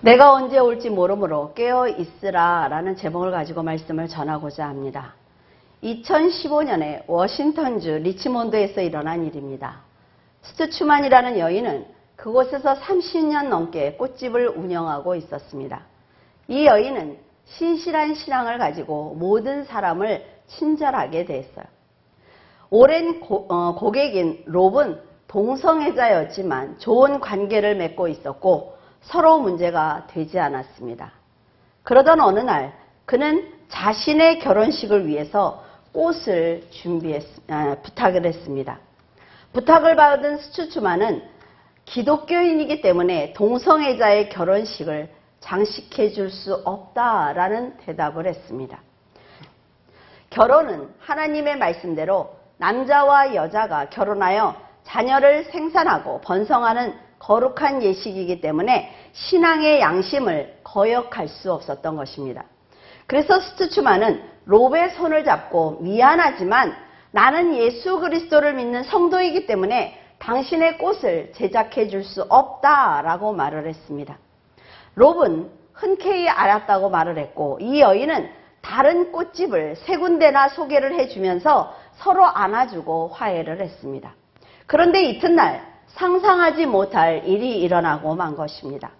내가 언제 올지 모르므로 깨어 있으라 라는 제목을 가지고 말씀을 전하고자 합니다. 2015년에 워싱턴주 리치몬드에서 일어난 일입니다. 스투츠만이라는 여인은 그곳에서 30년 넘게 꽃집을 운영하고 있었습니다. 이 여인은 신실한 신앙을 가지고 모든 사람을 친절하게 대했어요. 오랜 고객인 롭은 동성애자였지만 좋은 관계를 맺고 있었고 서로 문제가 되지 않았습니다. 그러던 어느 날 그는 자신의 결혼식을 위해서 꽃을 부탁을 했습니다. 부탁을 받은 스투츠만은 기독교인이기 때문에 동성애자의 결혼식을 장식해 줄 수 없다라는 대답을 했습니다. 결혼은 하나님의 말씀대로 남자와 여자가 결혼하여 자녀를 생산하고 번성하는 거룩한 예식이기 때문에 신앙의 양심을 거역할 수 없었던 것입니다. 그래서 스투츠만은 롭의 손을 잡고 미안하지만 나는 예수 그리스도를 믿는 성도이기 때문에 당신의 꽃을 제작해 줄 수 없다라고 말을 했습니다. 롭은 흔쾌히 알았다고 말을 했고 이 여인은 다른 꽃집을 세 군데나 소개를 해주면서 서로 안아주고 화해를 했습니다. 그런데 이튿날 상상하지 못할 일이 일어나고 만 것입니다.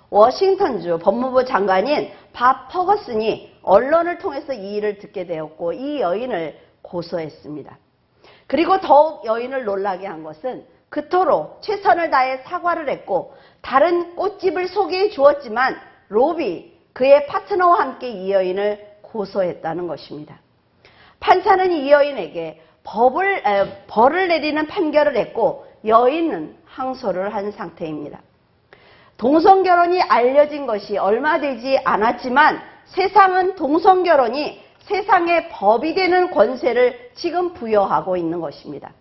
워싱턴주 법무부 장관인 밥 퍼거슨이 언론을 통해서 이 일을 듣게 되었고 이 여인을 고소했습니다. 그리고 더욱 여인을 놀라게 한 것은 그토록 최선을 다해 사과를 했고 다른 꽃집을 소개해 주었지만 롭이 그의 파트너와 함께 이 여인을 고소했다는 것입니다. 판사는 이 여인에게 벌을 내리는 판결을 했고 여인은 항소를 한 상태입니다. 동성결혼이 알려진 것이 얼마 되지 않았지만 세상은 동성결혼이 세상의 법이 되는 권세를 지금 부여하고 있는 것입니다.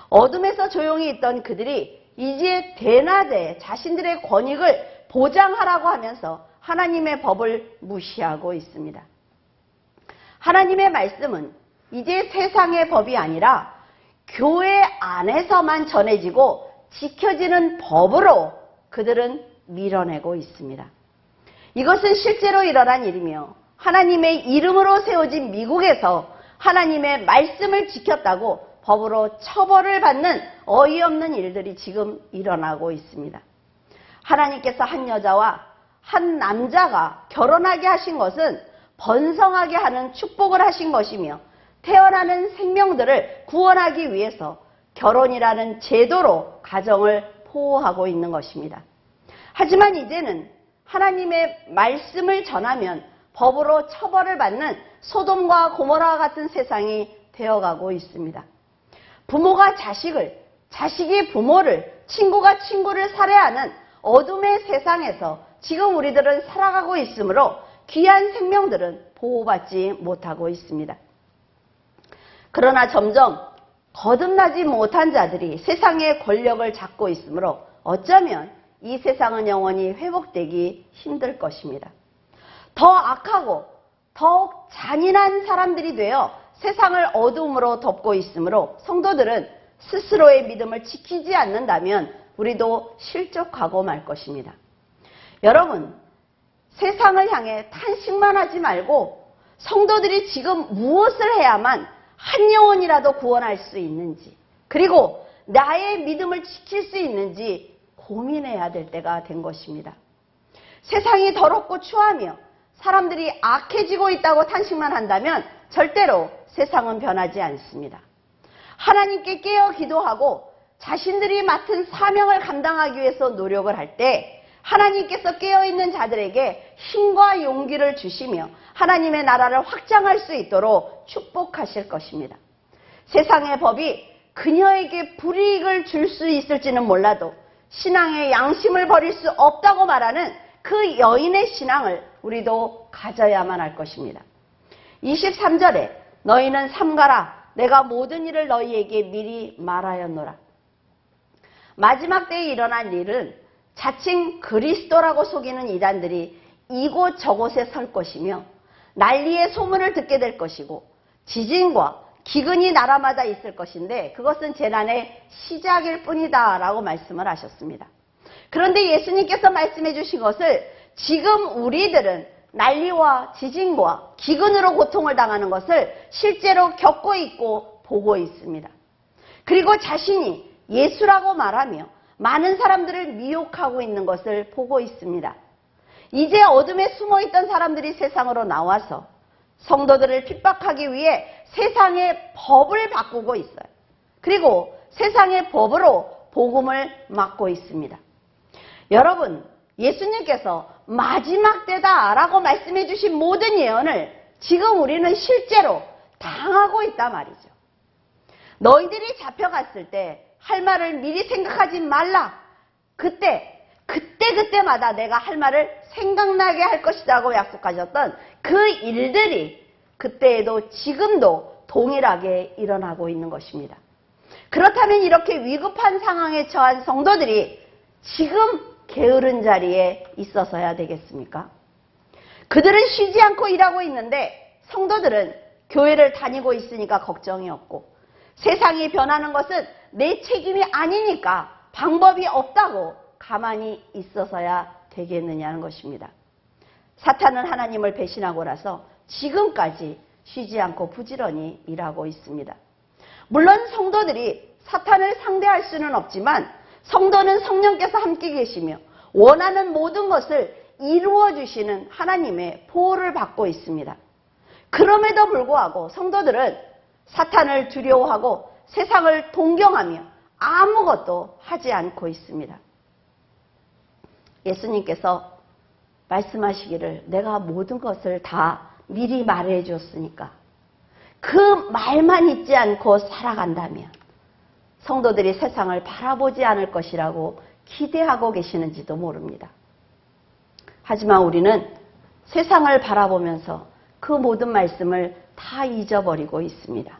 어둠에서 조용히 있던 그들이 이제 대낮에 자신들의 권익을 보장하라고 하면서 하나님의 법을 무시하고 있습니다. 하나님의 말씀은 이제 세상의 법이 아니라 교회 안에서만 전해지고 지켜지는 법으로 그들은 밀어내고 있습니다. 이것은 실제로 일어난 일이며 하나님의 이름으로 세워진 미국에서 하나님의 말씀을 지켰다고 법으로 처벌을 받는 어이없는 일들이 지금 일어나고 있습니다. 하나님께서 한 여자와 한 남자가 결혼하게 하신 것은 번성하게 하는 축복을 하신 것이며 태어나는 생명들을 구원하기 위해서 결혼이라는 제도로 가정을 보호하고 있는 것입니다. 하지만 이제는 하나님의 말씀을 전하면 법으로 처벌을 받는 소돔과 고모라와 같은 세상이 되어가고 있습니다. 부모가 자식을, 자식이 부모를, 친구가 친구를 살해하는 어둠의 세상에서 지금 우리들은 살아가고 있으므로 귀한 생명들은 보호받지 못하고 있습니다. 그러나 점점 거듭나지 못한 자들이 세상의 권력을 잡고 있으므로 어쩌면 이 세상은 영원히 회복되기 힘들 것입니다. 더 악하고 더욱 잔인한 사람들이 되어 세상을 어둠으로 덮고 있으므로 성도들은 스스로의 믿음을 지키지 않는다면 우리도 실족하고 말 것입니다. 여러분, 세상을 향해 탄식만 하지 말고 성도들이 지금 무엇을 해야만 한 영혼이라도 구원할 수 있는지 그리고 나의 믿음을 지킬 수 있는지 고민해야 될 때가 된 것입니다. 세상이 더럽고 추하며 사람들이 악해지고 있다고 탄식만 한다면 절대로 세상은 변하지 않습니다. 하나님께 깨어 기도하고 자신들이 맡은 사명을 감당하기 위해서 노력을 할 때 하나님께서 깨어있는 자들에게 힘과 용기를 주시며 하나님의 나라를 확장할 수 있도록 축복하실 것입니다. 세상의 법이 그녀에게 불이익을 줄 수 있을지는 몰라도 신앙의 양심을 버릴 수 없다고 말하는 그 여인의 신앙을 우리도 가져야만 할 것입니다. 23절에 너희는 삼가라 내가 모든 일을 너희에게 미리 말하였노라. 마지막 때에 일어날 일은 자칭 그리스도라고 속이는 이단들이 이곳 저곳에 설 것이며 난리의 소문을 듣게 될 것이고 지진과 기근이 나라마다 있을 것인데 그것은 재난의 시작일 뿐이다 라고 말씀을 하셨습니다. 그런데 예수님께서 말씀해 주신 것을 지금 우리들은 난리와 지진과 기근으로 고통을 당하는 것을 실제로 겪고 있고 보고 있습니다. 그리고 자신이 예수라고 말하며 많은 사람들을 미혹하고 있는 것을 보고 있습니다. 이제 어둠에 숨어있던 사람들이 세상으로 나와서 성도들을 핍박하기 위해 세상의 법을 바꾸고 있어요. 그리고 세상의 법으로 복음을 막고 있습니다. 여러분, 예수님께서 마지막 때다 라고 말씀해 주신 모든 예언을 지금 우리는 실제로 당하고 있단 말이죠. 너희들이 잡혀갔을 때 할 말을 미리 생각하지 말라. 그때마다 내가 할 말을 생각나게 할 것이라고 약속하셨던 그 일들이 그때에도 지금도 동일하게 일어나고 있는 것입니다. 그렇다면 이렇게 위급한 상황에 처한 성도들이 지금 게으른 자리에 있어서야 되겠습니까? 그들은 쉬지 않고 일하고 있는데 성도들은 교회를 다니고 있으니까 걱정이 없고, 세상이 변하는 것은 내 책임이 아니니까 방법이 없다고 가만히 있어서야 되겠느냐는 것입니다. 사탄은 하나님을 배신하고 나서 지금까지 쉬지 않고 부지런히 일하고 있습니다. 물론 성도들이 사탄을 상대할 수는 없지만 성도는 성령께서 함께 계시며 원하는 모든 것을 이루어 주시는 하나님의 보호를 받고 있습니다. 그럼에도 불구하고 성도들은 사탄을 두려워하고 세상을 동경하며 아무것도 하지 않고 있습니다. 예수님께서 말씀하시기를 내가 모든 것을 다 미리 말해 줬으니까 그 말만 잊지 않고 살아간다면 성도들이 세상을 바라보지 않을 것이라고 기대하고 계시는지도 모릅니다. 하지만 우리는 세상을 바라보면서 그 모든 말씀을 다 잊어버리고 있습니다.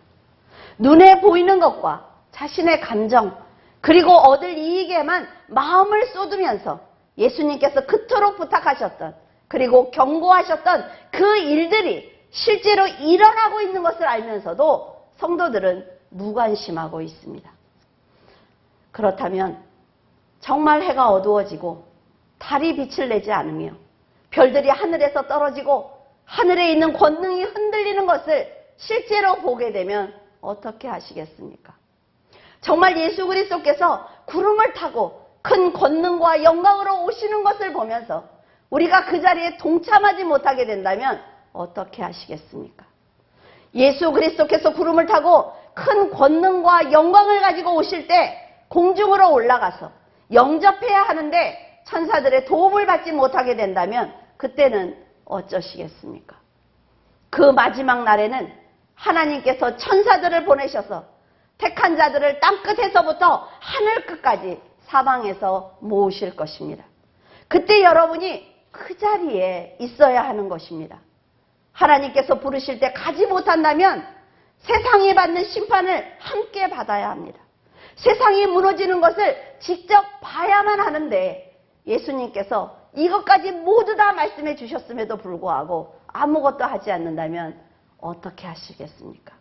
눈에 보이는 것과 자신의 감정 그리고 얻을 이익에만 마음을 쏟으면서 예수님께서 그토록 부탁하셨던 그리고 경고하셨던 그 일들이 실제로 일어나고 있는 것을 알면서도 성도들은 무관심하고 있습니다. 그렇다면 정말 해가 어두워지고 달이 빛을 내지 않으며 별들이 하늘에서 떨어지고 하늘에 있는 권능이 흔들리는 것을 실제로 보게 되면 어떻게 하시겠습니까? 정말 예수 그리스도께서 구름을 타고 큰 권능과 영광으로 오시는 것을 보면서 우리가 그 자리에 동참하지 못하게 된다면 어떻게 하시겠습니까? 예수 그리스도께서 구름을 타고 큰 권능과 영광을 가지고 오실 때 공중으로 올라가서 영접해야 하는데 천사들의 도움을 받지 못하게 된다면 그때는 어쩌시겠습니까? 그 마지막 날에는 하나님께서 천사들을 보내셔서 택한 자들을 땅끝에서부터 하늘 끝까지 사방에서 모으실 것입니다. 그때 여러분이 그 자리에 있어야 하는 것입니다. 하나님께서 부르실 때 가지 못한다면 세상이 받는 심판을 함께 받아야 합니다. 세상이 무너지는 것을 직접 봐야만 하는데 예수님께서 이것까지 모두 다 말씀해 주셨음에도 불구하고 아무것도 하지 않는다면 어떻게 하시겠습니까?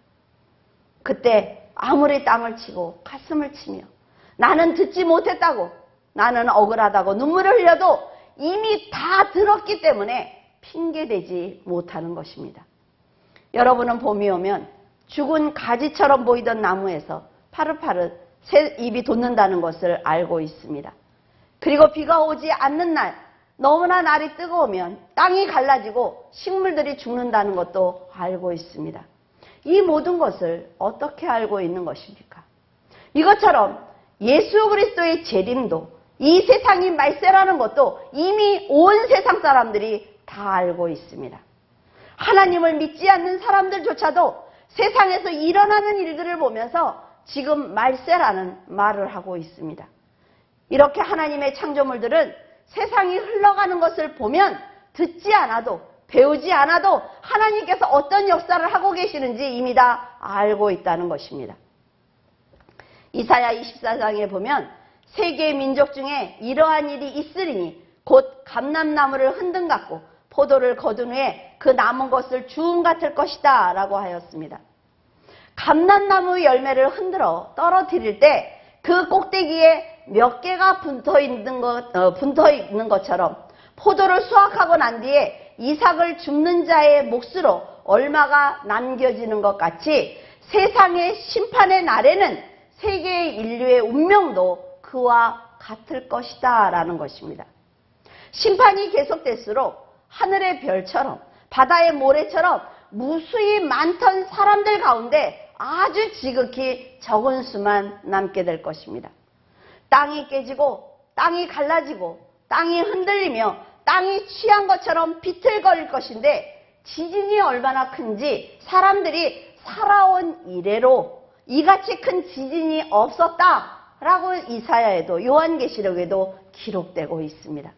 그때 아무리 땅을 치고 가슴을 치며 나는 듣지 못했다고, 나는 억울하다고 눈물을 흘려도 이미 다 들었기 때문에 핑계대지 못하는 것입니다. 여러분은 봄이 오면 죽은 가지처럼 보이던 나무에서 파릇파릇 새 잎이 돋는다는 것을 알고 있습니다. 그리고 비가 오지 않는 날, 너무나 날이 뜨거우면 땅이 갈라지고 식물들이 죽는다는 것도 알고 있습니다. 이 모든 것을 어떻게 알고 있는 것입니까? 이것처럼 예수 그리스도의 재림도 이 세상이 말세라는 것도 이미 온 세상 사람들이 다 알고 있습니다. 하나님을 믿지 않는 사람들조차도 세상에서 일어나는 일들을 보면서 지금 말세라는 말을 하고 있습니다. 이렇게 하나님의 창조물들은 세상이 흘러가는 것을 보면 듣지 않아도 배우지 않아도 하나님께서 어떤 역사를 하고 계시는지 이미 다 알고 있다는 것입니다. 이사야 24장에 보면 세계의 민족 중에 이러한 일이 있으리니 곧 감람나무를 흔든 같고 포도를 거둔 후에 그 남은 것을 주음 같을 것이다 라고 하였습니다. 감람나무 열매를 흔들어 떨어뜨릴 때 그 꼭대기에 몇 개가 붙어 있는 것처럼 포도를 수확하고 난 뒤에 이삭을 줍는 자의 몫으로 얼마가 남겨지는 것 같이 세상의 심판의 날에는 세계 인류의 운명도 그와 같을 것이다 라는 것입니다. 심판이 계속될수록 하늘의 별처럼 바다의 모래처럼 무수히 많던 사람들 가운데 아주 지극히 적은 수만 남게 될 것입니다. 땅이 깨지고 땅이 갈라지고 땅이 흔들리며 땅이 취한 것처럼 비틀거릴 것인데 지진이 얼마나 큰지 사람들이 살아온 이래로 이같이 큰 지진이 없었다라고 이사야에도 요한계시록에도 기록되고 있습니다.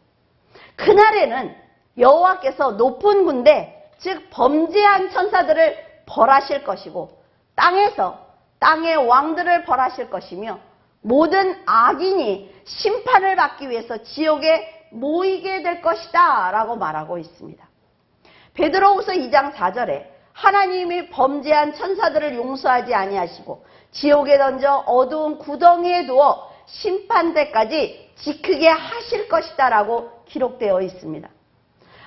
그날에는 여호와께서 높은 군대 즉 범죄한 천사들을 벌하실 것이고 땅에서 땅의 왕들을 벌하실 것이며 모든 악인이 심판을 받기 위해서 지옥에 모이게 될 것이다 라고 말하고 있습니다. 베드로후서 2장 4절에 하나님이 범죄한 천사들을 용서하지 아니하시고 지옥에 던져 어두운 구덩이에 두어 심판 때까지 지키게 하실 것이다 라고 기록되어 있습니다.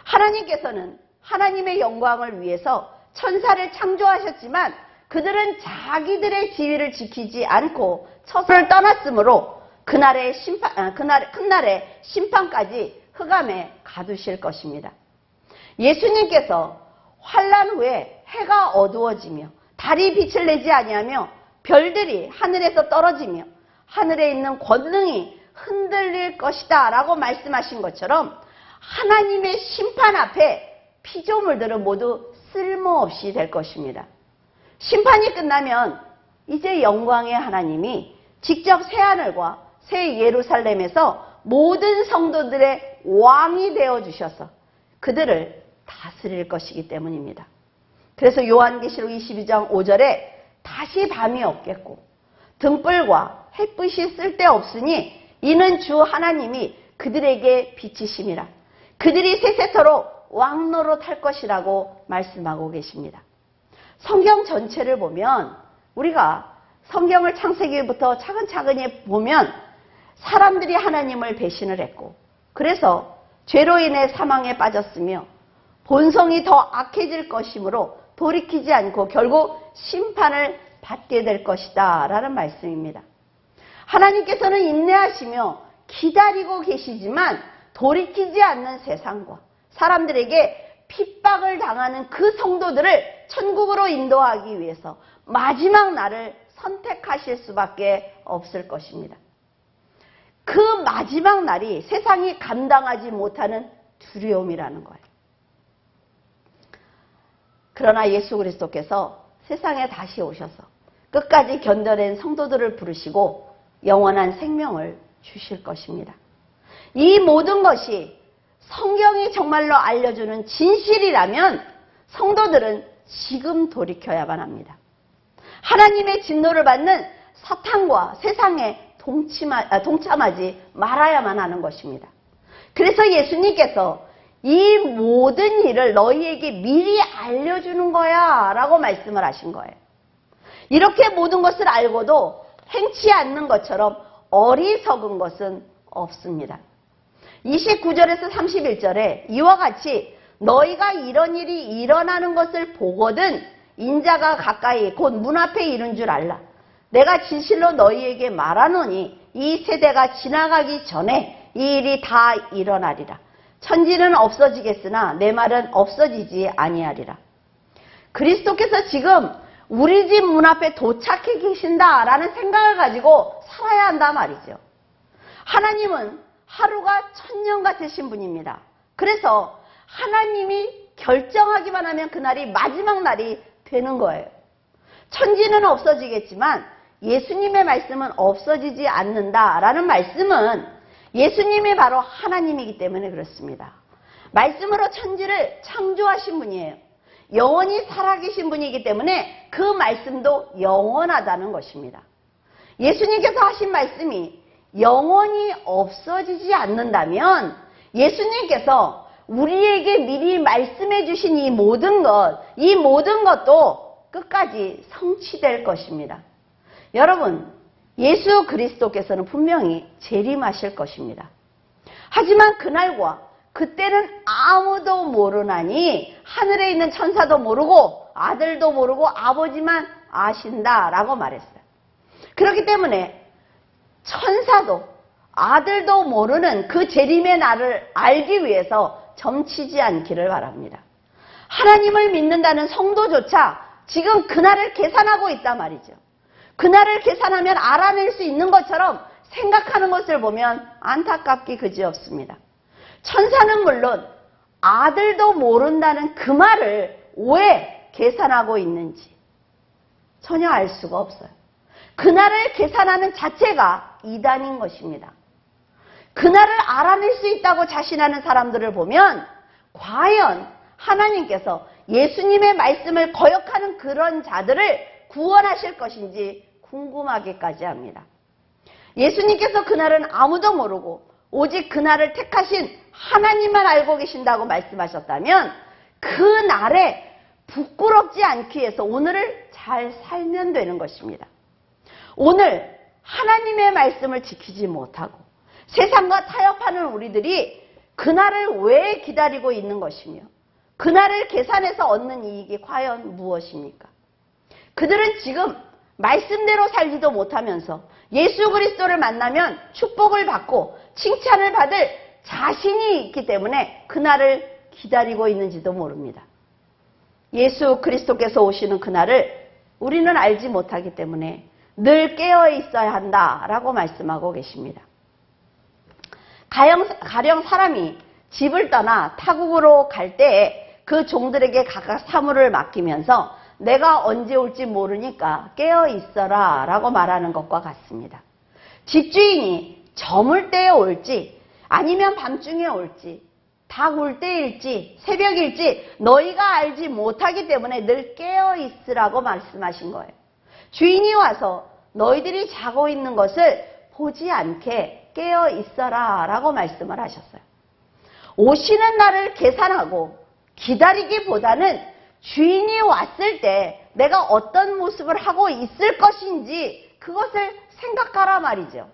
하나님께서는 하나님의 영광을 위해서 천사를 창조하셨지만 그들은 자기들의 지위를 지키지 않고 처소를 떠났으므로 그날의 심판까지 흑암에 가두실 것입니다. 예수님께서 환난 후에 해가 어두워지며 달이 빛을 내지 아니하며 별들이 하늘에서 떨어지며 하늘에 있는 권능이 흔들릴 것이다 라고 말씀하신 것처럼 하나님의 심판 앞에 피조물들은 모두 쓸모없이 될 것입니다. 심판이 끝나면 이제 영광의 하나님이 직접 새하늘과 새 예루살렘에서 모든 성도들의 왕이 되어주셔서 그들을 다스릴 것이기 때문입니다. 그래서 요한계시록 22장 5절에 다시 밤이 없겠고 등불과 햇빛이 쓸데없으니 이는 주 하나님이 그들에게 비치심이라. 그들이 세세토록 왕노로 탈 것이라고 말씀하고 계십니다. 성경 전체를 보면 우리가 성경을 창세기부터 차근차근히 보면 사람들이 하나님을 배신을 했고 그래서 죄로 인해 사망에 빠졌으며 본성이 더 악해질 것이므로 돌이키지 않고 결국 심판을 받게 될 것이다 라는 말씀입니다. 하나님께서는 인내하시며 기다리고 계시지만 돌이키지 않는 세상과 사람들에게 핍박을 당하는 그 성도들을 천국으로 인도하기 위해서 마지막 날을 선택하실 수밖에 없을 것입니다. 그 마지막 날이 세상이 감당하지 못하는 두려움이라는 거예요. 그러나 예수 그리스도께서 세상에 다시 오셔서 끝까지 견뎌낸 성도들을 부르시고 영원한 생명을 주실 것입니다. 이 모든 것이 성경이 정말로 알려주는 진실이라면 성도들은 지금 돌이켜야만 합니다. 하나님의 진노를 받는 사탄과 세상에 동참하지 말아야만 하는 것입니다. 그래서 예수님께서 이 모든 일을 너희에게 미리 알려주는 거야 라고 말씀을 하신 거예요. 이렇게 모든 것을 알고도 행치 않는 것처럼 어리석은 것은 없습니다. 29절에서 31절에 이와 같이 너희가 이런 일이 일어나는 것을 보거든 인자가 가까이 곧 문 앞에 이른 줄 알라. 내가 진실로 너희에게 말하노니 이 세대가 지나가기 전에 이 일이 다 일어나리라. 천지는 없어지겠으나 내 말은 없어지지 아니하리라. 그리스도께서 지금 우리 집 문 앞에 도착해 계신다라는 생각을 가지고 살아야 한단 말이죠. 하나님은 하루가 1000년 같으신 분입니다. 그래서 하나님이 결정하기만 하면 그날이 마지막 날이 되는 거예요. 천지는 없어지겠지만 예수님의 말씀은 없어지지 않는다라는 말씀은 예수님이 바로 하나님이기 때문에 그렇습니다. 말씀으로 천지를 창조하신 분이에요. 영원히 살아계신 분이기 때문에 그 말씀도 영원하다는 것입니다. 예수님께서 하신 말씀이 영원히 없어지지 않는다면 예수님께서 우리에게 미리 말씀해 주신 이 모든 것도 끝까지 성취될 것입니다. 여러분, 예수 그리스도께서는 분명히 재림하실 것입니다. 하지만 그날과 그때는 아무도 모르나니 하늘에 있는 천사도 모르고 아들도 모르고 아버지만 아신다라고 말했어요. 그렇기 때문에 천사도 아들도 모르는 그 재림의 날을 알기 위해서 점치지 않기를 바랍니다. 하나님을 믿는다는 성도조차 지금 그날을 계산하고 있단 말이죠. 그날을 계산하면 알아낼 수 있는 것처럼 생각하는 것을 보면 안타깝기 그지없습니다. 천사는 물론 아들도 모른다는 그 말을 왜 계산하고 있는지 전혀 알 수가 없어요. 그날을 계산하는 자체가 이단인 것입니다. 그날을 알아낼 수 있다고 자신하는 사람들을 보면 과연 하나님께서 예수님의 말씀을 거역하는 그런 자들을 구원하실 것인지 궁금하기까지 합니다. 예수님께서 그날은 아무도 모르고 오직 그날을 택하신 하나님만 알고 계신다고 말씀하셨다면 그날에 부끄럽지 않기 위해서 오늘을 잘 살면 되는 것입니다. 오늘 하나님의 말씀을 지키지 못하고 세상과 타협하는 우리들이 그날을 왜 기다리고 있는 것이며 그날을 계산해서 얻는 이익이 과연 무엇입니까? 그들은 지금 말씀대로 살지도 못하면서 예수 그리스도를 만나면 축복을 받고 칭찬을 받을 자신이 있기 때문에 그날을 기다리고 있는지도 모릅니다. 예수 그리스도께서 오시는 그날을 우리는 알지 못하기 때문에 늘 깨어 있어야 한다라고 말씀하고 계십니다. 가령 사람이 집을 떠나 타국으로 갈 때에 그 종들에게 각각 사물을 맡기면서 내가 언제 올지 모르니까 깨어 있어라 라고 말하는 것과 같습니다. 집주인이 저물 때에 올지 아니면 밤중에 올지 닭 울 때일지 새벽일지 너희가 알지 못하기 때문에 늘 깨어 있으라고 말씀하신 거예요. 주인이 와서 너희들이 자고 있는 것을 보지 않게 깨어 있어라 라고 말씀을 하셨어요. 오시는 날을 계산하고 기다리기보다는 주인이 왔을 때 내가 어떤 모습을 하고 있을 것인지 그것을 생각하라 말이죠.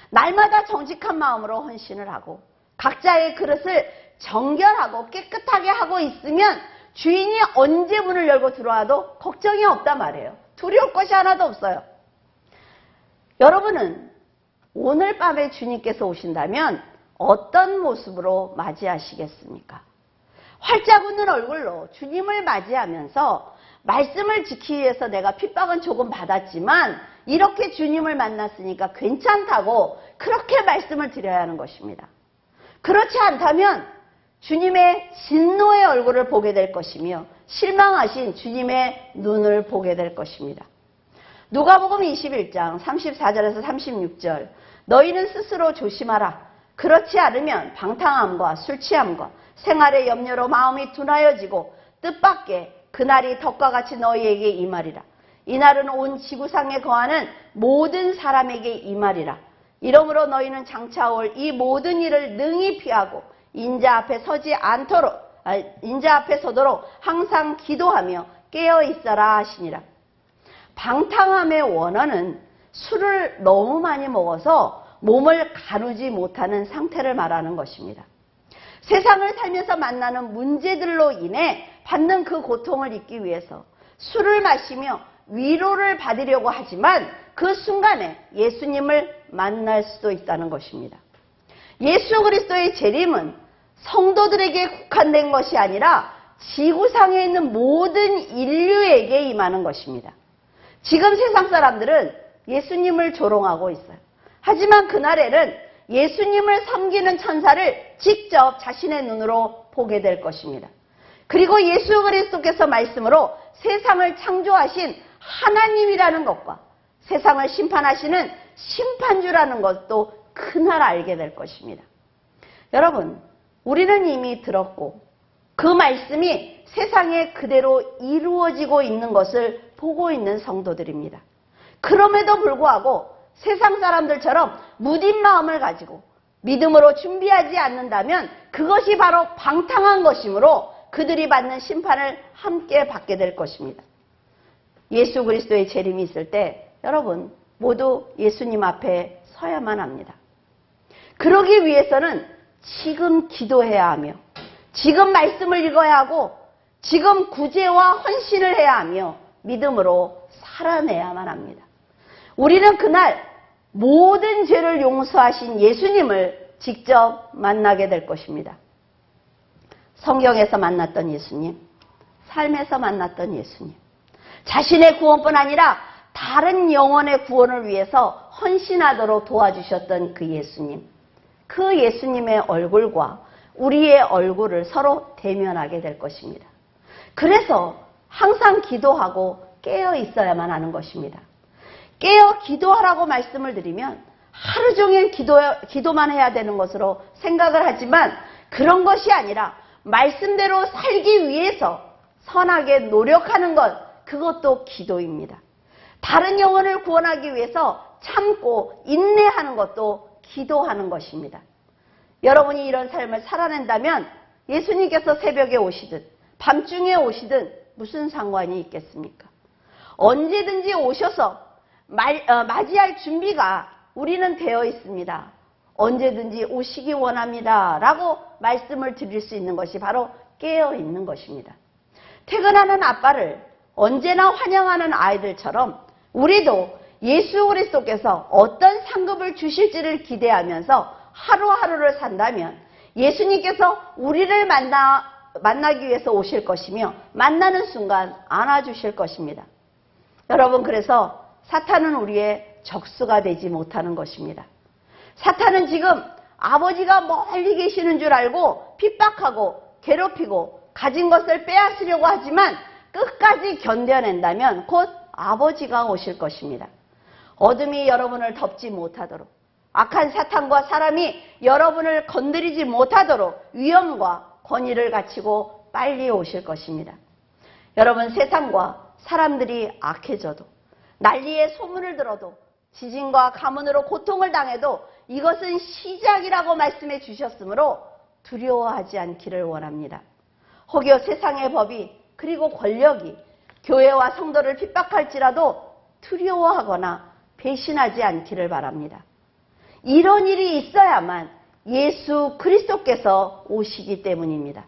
날마다 정직한 마음으로 헌신을 하고 각자의 그릇을 정결하고 깨끗하게 하고 있으면 주인이 언제 문을 열고 들어와도 걱정이 없단 말이에요. 두려울 것이 하나도 없어요. 여러분은 오늘 밤에 주님께서 오신다면 어떤 모습으로 맞이하시겠습니까? 활짝 웃는 얼굴로 주님을 맞이하면서 말씀을 지키기 위해서 내가 핍박은 조금 받았지만 이렇게 주님을 만났으니까 괜찮다고 그렇게 말씀을 드려야 하는 것입니다. 그렇지 않다면 주님의 진노의 얼굴을 보게 될 것이며 실망하신 주님의 눈을 보게 될 것입니다. 누가복음 21장 34절에서 36절 너희는 스스로 조심하라. 그렇지 않으면 방탕함과 술취함과 생활의 염려로 마음이 둔하여지고 뜻밖의 그날이 덕과 같이 너희에게 임하리라. 이날은 온 지구상에 거하는 모든 사람에게 임하리라. 이러므로 너희는 장차 올 이 모든 일을 능히 피하고 인자 앞에 서도록 항상 기도하며 깨어 있어라 하시니라. 방탕함의 원어는 술을 너무 많이 먹어서 몸을 가누지 못하는 상태를 말하는 것입니다. 세상을 살면서 만나는 문제들로 인해 받는 그 고통을 잊기 위해서 술을 마시며 위로를 받으려고 하지만 그 순간에 예수님을 만날 수도 있다는 것입니다. 예수 그리스도의 재림은 성도들에게 국한된 것이 아니라 지구상에 있는 모든 인류에게 임하는 것입니다. 지금 세상 사람들은 예수님을 조롱하고 있어요. 하지만 그날에는 예수님을 섬기는 천사를 직접 자신의 눈으로 보게 될 것입니다. 그리고 예수 그리스도께서 말씀으로 세상을 창조하신 하나님이라는 것과 세상을 심판하시는 심판주라는 것도 그날 알게 될 것입니다. 여러분, 우리는 이미 들었고 그 말씀이 세상에 그대로 이루어지고 있는 것을 보고 있는 성도들입니다. 그럼에도 불구하고 세상 사람들처럼 무딘 마음을 가지고 믿음으로 준비하지 않는다면 그것이 바로 방탕한 것이므로 그들이 받는 심판을 함께 받게 될 것입니다. 예수 그리스도의 재림이 있을 때 여러분 모두 예수님 앞에 서야만 합니다. 그러기 위해서는 지금 기도해야 하며 지금 말씀을 읽어야 하고 지금 구제와 헌신을 해야 하며 믿음으로 살아내야만 합니다. 우리는 그날 모든 죄를 용서하신 예수님을 직접 만나게 될 것입니다. 성경에서 만났던 예수님, 삶에서 만났던 예수님, 자신의 구원뿐 아니라 다른 영혼의 구원을 위해서 헌신하도록 도와주셨던 그 예수님, 그 예수님의 얼굴과 우리의 얼굴을 서로 대면하게 될 것입니다. 그래서 항상 기도하고 깨어 있어야만 하는 것입니다. 깨어 기도하라고 말씀을 드리면 하루 종일 기도만 해야 되는 것으로 생각을 하지만 그런 것이 아니라 말씀대로 살기 위해서 선하게 노력하는 것, 그것도 기도입니다. 다른 영혼을 구원하기 위해서 참고 인내하는 것도 기도하는 것입니다. 여러분이 이런 삶을 살아낸다면 예수님께서 새벽에 오시든 밤중에 오시든 무슨 상관이 있겠습니까? 언제든지 오셔서 맞이할 준비가 우리는 되어 있습니다. 언제든지 오시기 원합니다 라고 말씀을 드릴 수 있는 것이 바로 깨어있는 것입니다. 퇴근하는 아빠를 언제나 환영하는 아이들처럼 우리도 예수 그리스도께서 어떤 상급을 주실지를 기대하면서 하루하루를 산다면 예수님께서 우리를 만나기 위해서 오실 것이며 만나는 순간 안아주실 것입니다. 여러분, 그래서 사탄은 우리의 적수가 되지 못하는 것입니다. 사탄은 지금 아버지가 멀리 계시는 줄 알고 핍박하고 괴롭히고 가진 것을 빼앗으려고 하지만 끝까지 견뎌낸다면 곧 아버지가 오실 것입니다. 어둠이 여러분을 덮지 못하도록, 악한 사탄과 사람이 여러분을 건드리지 못하도록 위엄과 권위를 갖추고 빨리 오실 것입니다. 여러분, 세상과 사람들이 악해져도, 난리의 소문을 들어도, 지진과 가뭄으로 고통을 당해도 이것은 시작이라고 말씀해 주셨으므로 두려워하지 않기를 원합니다. 혹여 세상의 법이 그리고 권력이 교회와 성도를 핍박할지라도 두려워하거나 배신하지 않기를 바랍니다. 이런 일이 있어야만 예수 그리스도께서 오시기 때문입니다.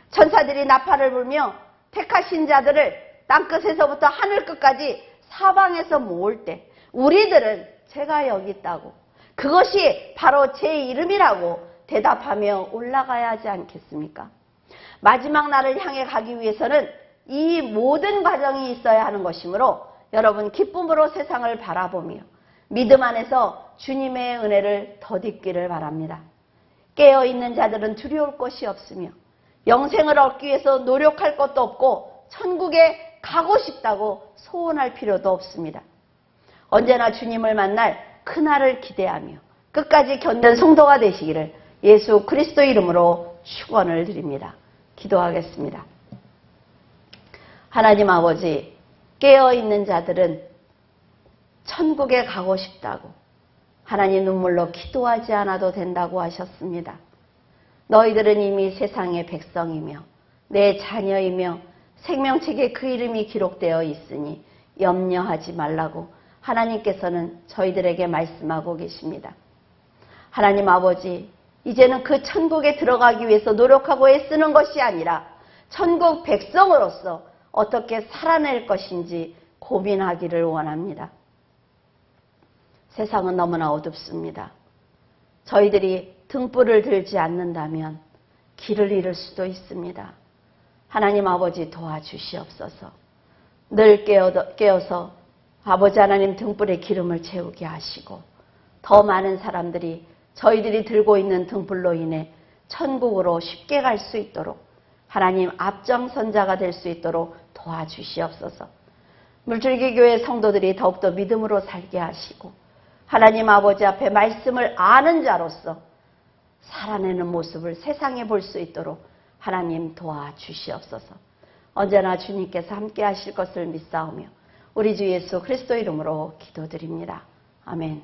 천사들이 나팔을 불며 택하신 자들을 땅끝에서부터 하늘끝까지 사방에서 모을 때 우리들은 제가 여기 있다고, 그것이 바로 제 이름이라고 대답하며 올라가야 하지 않겠습니까? 마지막 날을 향해 가기 위해서는 이 모든 과정이 있어야 하는 것이므로 여러분, 기쁨으로 세상을 바라보며 믿음 안에서 주님의 은혜를 덧입기를 바랍니다. 깨어있는 자들은 두려울 것이 없으며 영생을 얻기 위해서 노력할 것도 없고 천국에 가고 싶다고 소원할 필요도 없습니다. 언제나 주님을 만날 그날을 기대하며 끝까지 견딘 성도가 되시기를 예수 그리스도 이름으로 축원을 드립니다. 기도하겠습니다. 하나님 아버지, 깨어있는 자들은 천국에 가고 싶다고, 하나님 눈물로 기도하지 않아도 된다고 하셨습니다. 너희들은 이미 세상의 백성이며 내 자녀이며 생명책에 그 이름이 기록되어 있으니 염려하지 말라고 하나님께서는 저희들에게 말씀하고 계십니다. 하나님 아버지, 이제는 그 천국에 들어가기 위해서 노력하고 애쓰는 것이 아니라 천국 백성으로서 어떻게 살아낼 것인지 고민하기를 원합니다. 세상은 너무나 어둡습니다. 저희들이 등불을 들지 않는다면 길을 잃을 수도 있습니다. 하나님 아버지, 도와주시옵소서. 늘 깨어서 아버지 하나님 등불에 기름을 채우게 하시고 더 많은 사람들이 저희들이 들고 있는 등불로 인해 천국으로 쉽게 갈 수 있도록 하나님 앞장선자가 될 수 있도록 도와주시옵소서. 물줄기 교회 성도들이 더욱더 믿음으로 살게 하시고 하나님 아버지 앞에 말씀을 아는 자로서 살아내는 모습을 세상에 볼 수 있도록 하나님 도와주시옵소서. 언제나 주님께서 함께 하실 것을 믿사오며 우리 주 예수 그리스도 이름으로 기도드립니다. 아멘.